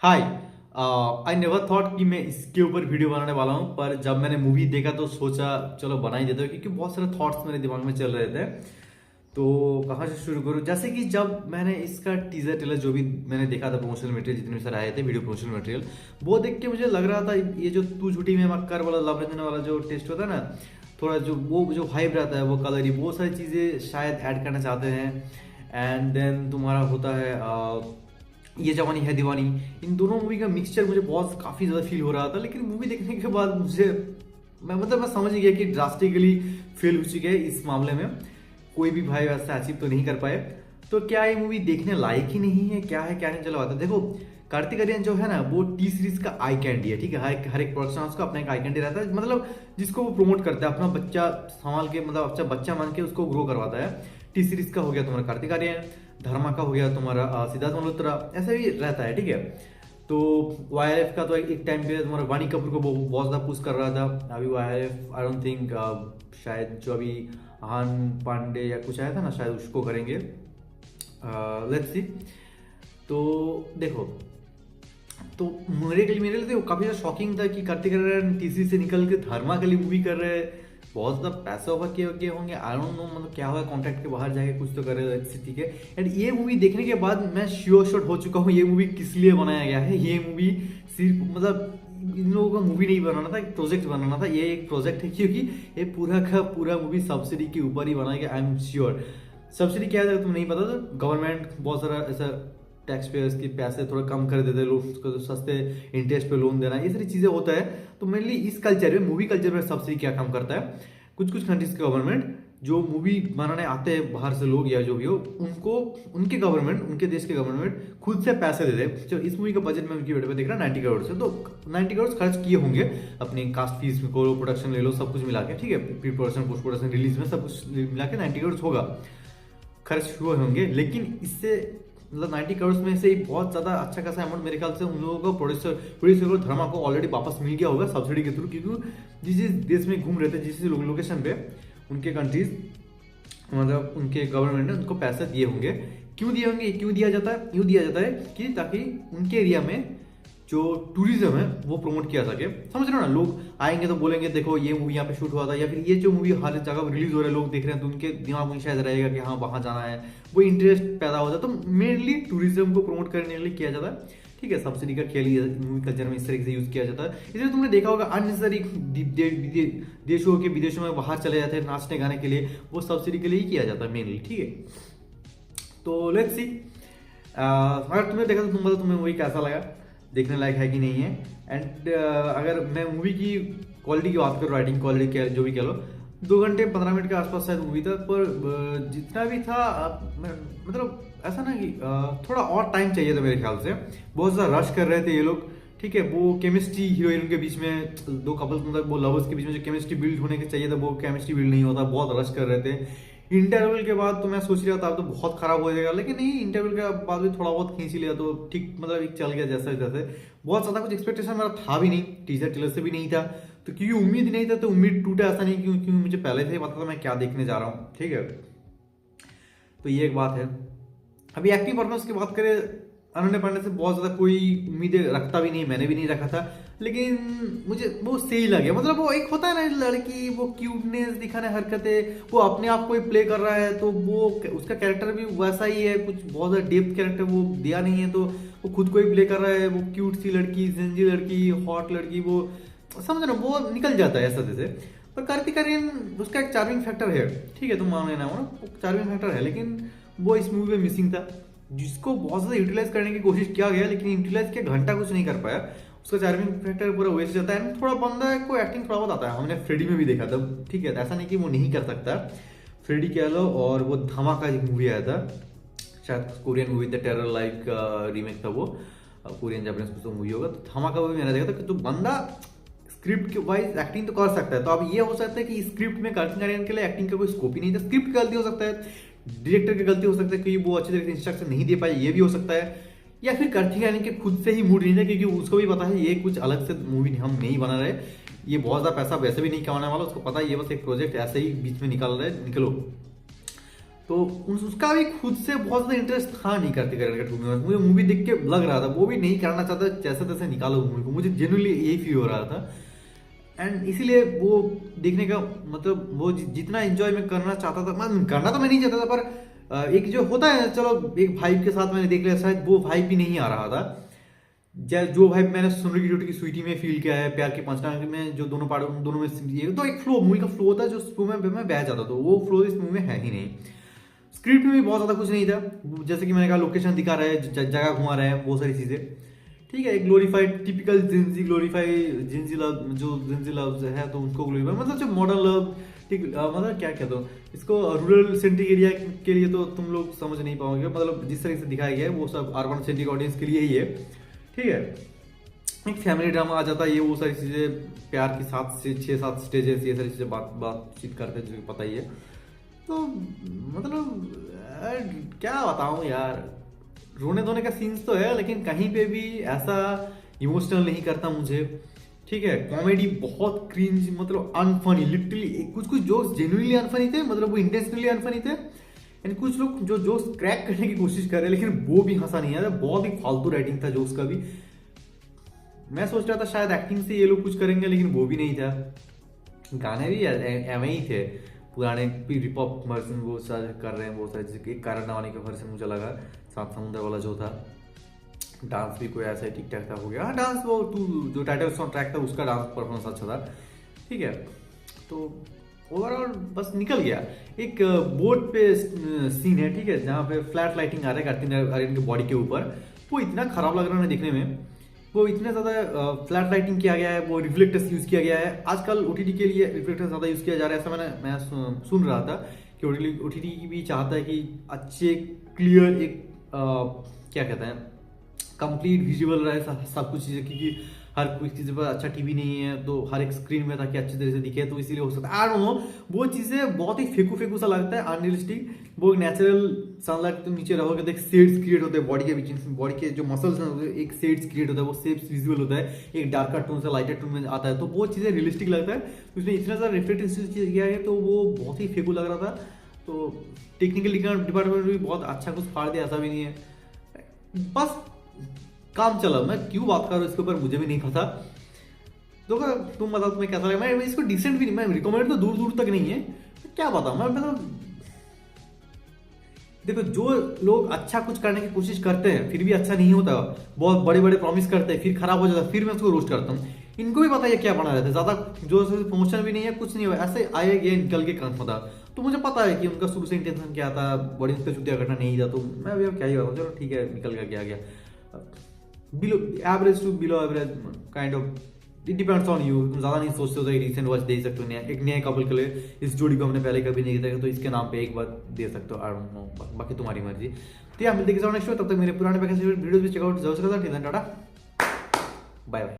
Hi. I never thought कि मैं इसके ऊपर वीडियो बनाने वाला हूँ, पर जब मैंने मूवी देखा तो सोचा चलो बना ही देता हूँ, क्योंकि बहुत सारे थॉट्स मेरे दिमाग में चल रहे थे। तो कहाँ से शुरू करूँ? जैसे कि जब मैंने इसका टीजर टेलर जो भी मैंने देखा था, प्रमोशनल मटेरियल जितने भी सारे आए थे, वीडियो प्रमोशनल मटेरियल, वो देख के मुझे लग रहा था ये जो तू झूठी में मक्कर वाला लव रंजन वाला जो टेस्ट होता है ना, थोड़ा जो वो जो हाइप रहता है, वो कलर, वो सारी चीज़ें शायद ऐड करना चाहते हैं। एंड देन तुम्हारा होता है ये जवानी है दीवानी। इन दोनों मूवी का मिक्सचर मुझे बहुत काफ़ी ज़्यादा फील हो रहा था, लेकिन मूवी देखने के बाद मुझे मैं समझ गया कि ड्रास्टिकली फेल हो चुके हैं इस मामले में। कोई भी भाई वैसा अचीव तो नहीं कर पाए। तो क्या ये मूवी देखने लायक ही नहीं है, क्या है क्या नहीं, चलो आता देखो। कार्तिक आर्यन जो है ना, वो टी सीरीज का आई कैंडी है, ठीक है। हर एक प्रोडक्शन हाउस का अपना एक आई कैंडी रहता है, मतलब जिसको वो प्रमोट करता है, अपना बच्चा संभाल के, मतलब अच्छा बच्चा मान के उसको ग्रो करवाता है। टी सीरीज का हो गया तुम्हारा कार्तिक आर्यन, धर्मा का हो गया तुम्हारा सिद्धार्थ मल्होत्रा, ऐसा भी रहता है, ठीक है। तो वाईआरएफ का तो एक टाइम पे तुम्हारा वानी कपूर को बहुत ज़्यादा पुश कर रहा था। अभी वाईआरएफ आई डोंट थिंक, शायद जो अभी आहान पांडे या कुछ आया था ना, शायद उसको करेंगे। Let's see. तो देखो, तो मेरे लिए तो काफी ज्यादा शॉकिंग था कि कार्तिक आर्यन टीसी से निकल के धर्मा के लिए मूवी कर रहे हैं। बहुत ज्यादा पैसे ओवर किए होंगे, आई डोंट नो, मतलब क्या हुआ, कॉन्ट्रैक्ट के बाहर जाके कुछ तो कर रहे हैं, ठीक है। एंड ये मूवी देखने के बाद मैं श्योर शॉट हो चुका हूँ ये मूवी किस लिए बनाया गया है। ये मूवी सिर्फ मतलब इन लोगों का मूवी नहीं बनाना था, एक प्रोजेक्ट बनाना था। ये एक प्रोजेक्ट है, क्योंकि ये पूरा का पूरा मूवी सब्सिडी के ऊपर ही बनाया गया। I am sure. सब्सिडी क्या है अगर तुम्हें नहीं पता तो गवर्नमेंट बहुत सारा ऐसा टैक्स पेयर्स के पैसे थोड़ा कम कर देते हैं, लोग उसको तो सस्ते इंटरेस्ट पे लोन देना, ये सारी चीजें होता है। तो मेनली इस कल्चर में, मूवी कल्चर में सब्सिडी क्या काम करता है, कुछ कुछ कंट्रीज के गवर्नमेंट जो मूवी बनाने आते हैं बाहर से लोग या जो भी हो, उनको उनके गवर्नमेंट, उनके देश के गवर्नमेंट खुद से पैसे दे दे। चलो इस मूवी का बजट में उनकी वीडियो पे देख रहा 90 करोड़ से, तो 90 करोड़ खर्च किए होंगे अपनी कास्ट फीस को, प्रोडक्शन ले लो, सब कुछ मिला के, ठीक है, pre production post production release में सब कुछ मिला के 90 करोड़ होगा, खर्च हुए होंगे। लेकिन इससे मतलब 90 करोड़ में से ही बहुत ज्यादा अच्छा खासा अमाउंट मेरे ख्याल से उन लोगों को प्रोड्यूसर को, धर्मा को ऑलरेडी वापस मिल गया होगा सब्सिडी के थ्रू, क्योंकि जिस जिस देश में घूम रहे थे, जिस लोकेशन पे, उनके कंट्रीज, मतलब उनके गवर्नमेंट ने उनको पैसे दिए होंगे। क्यों दिए होंगे, क्यों दिया जाता है? यूँ दिया जाता है कि ताकि उनके एरिया में जो टूरिज्म है वो प्रमोट किया सके। समझ रहे हो ना, लोग आएंगे तो बोलेंगे देखो ये मूवी यहाँ पे शूट हुआ था, या फिर ये जो मूवी हर जगह रिलीज हो रहा है, लोग देख रहे हैं, तो उनके दिमाग में शायद रहेगा कि हाँ वहाँ जाना है, वो इंटरेस्ट पैदा होता है। तो मेनली टूरिज्म को प्रमोट करने के लिए किया जाता है, ठीक है। सब्सिडी का खेल मूवी कल्चर में इस तरीके से यूज किया जाता है। इसलिए तुमने देखा होगा अननेसेसरी देशों के विदेशों में बाहर चले जाते हैं नाचने गाने के लिए, वो सब्सिडी के लिए ही किया जाता है मेनली, ठीक है। तो लेट्स सी, अगर तुमने देखा तो तुम बताओ तुम्हें मूवी कैसा लगा, देखने लायक है कि नहीं है। एंड अगर मैं मूवी की क्वालिटी की बात करूँ, राइटिंग क्वालिटी जो भी कह लो, 2 घंटे 15 मिनट के आसपास शायद मूवी था, पर जितना भी था मतलब ऐसा ना कि थोड़ा और टाइम चाहिए था मेरे ख्याल से। बहुत ज़्यादा रश कर रहे थे ये लोग, ठीक है। वो केमिस्ट्री हीरो हीरोइन के बीच में, दो कपल मतलब वो लवर्स के बीच में जो केमिस्ट्री बिल्ड होने के चाहिए था, वो केमिस्ट्री बिल्ड नहीं होता, बहुत रश कर रहे थे। इंटरवल के बाद तो मैं सोच रहा था अब तो बहुत खराब हो जाएगा, लेकिन नहीं, इंटरवल के बाद भी थोड़ा बहुत खींच लिया तो ठीक, मतलब एक चल गया जैसे जैसे। बहुत ज्यादा कुछ एक्सपेक्टेशन मेरा था भी नहीं, टीजर टेलर से भी नहीं था, तो क्योंकि उम्मीद नहीं था तो उम्मीद टूटा, ऐसा नहीं क्योंकि मुझे पहले से ही पता था मैं क्या देखने जा रहा हूँ, ठीक है। तो ये एक बात है। अभी एक्टिंग परफॉर्मेंस की बात करें, अनन्या पांडे से बहुत ज्यादा कोई उम्मीदें रखता भी नहीं, मैंने भी नहीं रखा था, लेकिन मुझे वो सही लगे। मतलब वो एक होता है ना लड़की, वो क्यूटनेस दिखाने, हरकतें, वो अपने आप को ही प्ले कर रहा है, तो वो उसका कैरेक्टर भी वैसा ही है, कुछ बहुत ज्यादा डेप्थ कैरेक्टर वो दिया नहीं है, तो वो खुद को ही प्ले कर रहा है। वो क्यूट सी लड़की, जिंजी लड़की, हॉट लड़की, वो समझ रहे हो, वो निकल जाता है ऐसा जैसे। पर कार्तिक आर्यन, उसका एक चार्मिंग फैक्टर है, ठीक है, तुम मान लेना हो ना, चार्मिंग फैक्टर है, लेकिन वो इस मूवी में मिसिंग था, जिसको बहुत ज्यादा यूटिलाइज करने की कोशिश किया गया, लेकिन यूटिलाइज के घंटा कुछ नहीं कर पाया। उसका चार्मिंग फैक्टर पूरा वेस्ट जाता है। थोड़ा बंदा को एक्टिंग थोड़ा बहुत आता है, हमने फ्रेडी में भी देखा था, ठीक है, ऐसा नहीं कि वो नहीं कर सकता। फ्रेडी कह लो, और वो धमाका एक मूवी आया था, शायद कोरियन मूवी था, टेरर लाइक रीमेक था वो, कोरियन जापानीज कुछ तो मूवी होगा। तो धमाका मूवी मैंने देखा था, तो बंदा स्क्रिप्ट के वाइज एक्टिंग तो कर सकता है। तो अब ये हो सकता है कि स्क्रिप्ट में कार्तिक आर्यन के लिए एक्टिंग का कोई स्कोप ही नहीं था, स्क्रिप्ट की गलती हो सकता है, डायरेक्टर की गलती हो सकता है कि वो अच्छी तरीके से इंस्ट्रक्शन नहीं दे पाए, ये भी हो सकता है, या फिर कार्तिक आर्यन के खुद से ही मूड नहीं था, क्योंकि उसको भी पता है ये कुछ अलग से मूवी हम नहीं बना रहे, ये बहुत ज्यादा पैसा वैसे भी नहीं कमाने वाला, उसको पता है ये बस एक प्रोजेक्ट ऐसे ही बीच में निकाल रहे, निकलो। तो उसका भी खुद से बहुत ज्यादा इंटरेस्ट था नहीं कार्तिक आर्यन का मूवी में। मुझे मूवी देख के लग रहा था वो भी नहीं करना चाहता, जैसे तैसे निकालो मूवी को, मुझे जेन्युइनली यही फील हो रहा था। एंड इसीलिए वो देखने का मतलब वो जितना एंजॉय मैं करना चाहता था, मैं करना तो मैं नहीं चाहता था, पर एक जो होता है चलो एक वाइब के साथ मैंने देख लिया, शायद वो वाइब भी नहीं आ रहा था। जो वाइब मैंने सुन की ड्यूटी की स्वीटी में फील किया है, प्यार के पंचनामे में जो दोनों पार्ट दोनों में ये तो एक फ्लो, मूवी का फ्लो होता है जो फ्लो में मैं बह जाता, तो वो फ्लो इस मूवी में है ही नहीं। स्क्रिप्ट में भी बहुत ज्यादा कुछ नहीं था, जैसे कि मैंने कहा लोकेशन दिखा रहे हैं, जगह घुमा रहे हैं, बहुत सारी चीजें ठीक है। एक ग्लोरीफाइड टिपिकल जिंजी ग्लोरीफाई जिंजी लव, जो जिंजी लव है तो उनको ग्लोरीफाई मतलब जो मॉडर्न लव, ठीक मतलब क्या कहते हो इसको, रूरल सेंट्रिक एरिया के लिए तो तुम लोग समझ नहीं पाओगे, मतलब जिस तरह से दिखाया गया है वो सब अर्बन सेंट्रिक ऑडियंस के लिए ही है, ठीक है। एक फैमिली ड्रामा आ जाता है, ये वो सारी चीजें प्यार की 7 से 6-7 स्टेजेस, ये सारी चीजें बातचीत करते हैं जो पता ही है। तो मतलब क्या बताऊं यार, रोने धोने का सीन्स तो है लेकिन कहीं पे भी ऐसा इमोशनल नहीं करता मुझे, ठीक है। कॉमेडी बहुत क्रिंज, मतलब अनफनी, लिटरली कुछ कुछ जोक्स जेन्युइनली अनफनी थे, मतलब वो इंटेंशनली अनफनी थे। एंड कुछ लोग जो जोक्स क्रैक करने की कोशिश कर रहे हैं लेकिन वो भी हंसा नहीं आया, बहुत ही फालतू राइटिंग था जोक्स का भी। मैं सोच रहा था शायद एक्टिंग से ये लोग कुछ करेंगे लेकिन वो भी नहीं था। गाने भी एम ही थे पुराने रिपॉप वर्जन वो सारे कर रहे हैं, वो सारे कारण नवाने का वर्जन मुझे लगा, सात समुद्र वाला जो था। डांस भी कोई ऐसा ही ठीक ठाक था हो गया, हाँ डांस वो जो टाइटल सॉन्ग ट्रैक था उसका डांस परफॉर्मेंस अच्छा था, ठीक है। तो ओवरऑल बस निकल गया। एक बोट पे सीन है, ठीक है, जहाँ पे फ्लैट लाइटिंग आ रहा है कार्तिक आर्यन की बॉडी के ऊपर, वो इतना खराब लग रहा है देखने में, वो इतना ज़्यादा फ्लैट लाइटिंग किया गया है, वो रिफ्लेक्टर्स यूज़ किया गया है। आजकल ओटीटी के लिए रिफ्लेक्टर्स ज़्यादा यूज़ किया जा रहा है, ऐसा मैं सुन रहा था कि ओटीटी भी चाहता है कि अच्छे क्लियर एक क्या कहते हैं कंप्लीट विजुअल रहे सब कुछ चीज़ें, क्योंकि हर कोई चीज़ पर अच्छा टीवी नहीं है तो हर एक स्क्रीन में ताकि अच्छी तरह से दिखे, तो इसीलिए हो सकता है आई डोंट नो, वो चीज़ें बहुत ही फेंकू फेंकू सा लगता है, अनरियलिस्टिक। वो नेचुरल सनलाइट तुम नीचे रहोगे तो एक शेड्स क्रिएट होते हैं बॉडी के बीच, बॉडी के जो मसल्स हैं एक शेड्स क्रिएट होता है, वो शेप्स विजुअल होता है, एक डार्कर टोन से लाइटर टोन में आता है, तो वो चीज़ें रियलिस्टिक लगता है। उसमें इतना ज़्यादा रिफ्लेक्टिव चीज़ किया है तो वो बहुत ही फेंकू लग रहा था। तो टेक्निकल डिपार्टमेंट भी बहुत अच्छा कुछ फाड़ दिया, ऐसा भी नहीं है, बस काम चला। मैं क्यों बात कर रहा हूँ इसके ऊपर मुझे भी नहीं पता, तो तुम बताओ तुम्हें कैसा लगा। मैं इसको डिसेंट भी नहीं, मैं रिकमेंड तो दूर दूर तक नहीं है, क्या बताऊँ मैं मतलब देखो जो लोग अच्छा कुछ करने की कोशिश करते हैं फिर भी अच्छा नहीं होता, बहुत बड़े बड़े प्रॉमिस करते हैं फिर खराब हो जाता है, फिर मैं उसको रोस्ट करता हूँ। इनको भी पता है क्या बना रहता है, ज्यादा जो प्रमोशन भी नहीं है, कुछ नहीं हुआ, ऐसे आए गए निकल के काम होता। तो मुझे पता है कि उनका शुरू से इंटेंशन क्या था, बड़ी उसका चुतिया घटना नहीं था, तो मैं भी अब क्या ही बताऊँ, चलो ठीक है निकल गया below average to below average kind of, it depends on you. तुम ज्यादा नहीं सोचते हो तो रिसेंट वॉच दे सकते हो, एक नए कपल के लिए इस जोड़ी को हमने पहले कभी नहीं देखा तो इसके नाम पे एक बार दे सकते हो, आई डोंट नो, बाकी तुम्हारी मर्जी। तो यार मिलते हैं नेक्स्ट, तब तक मेरे पुराने पैकेज वीडियोस भी चेकआउट जरूर करें। Tata bye bye.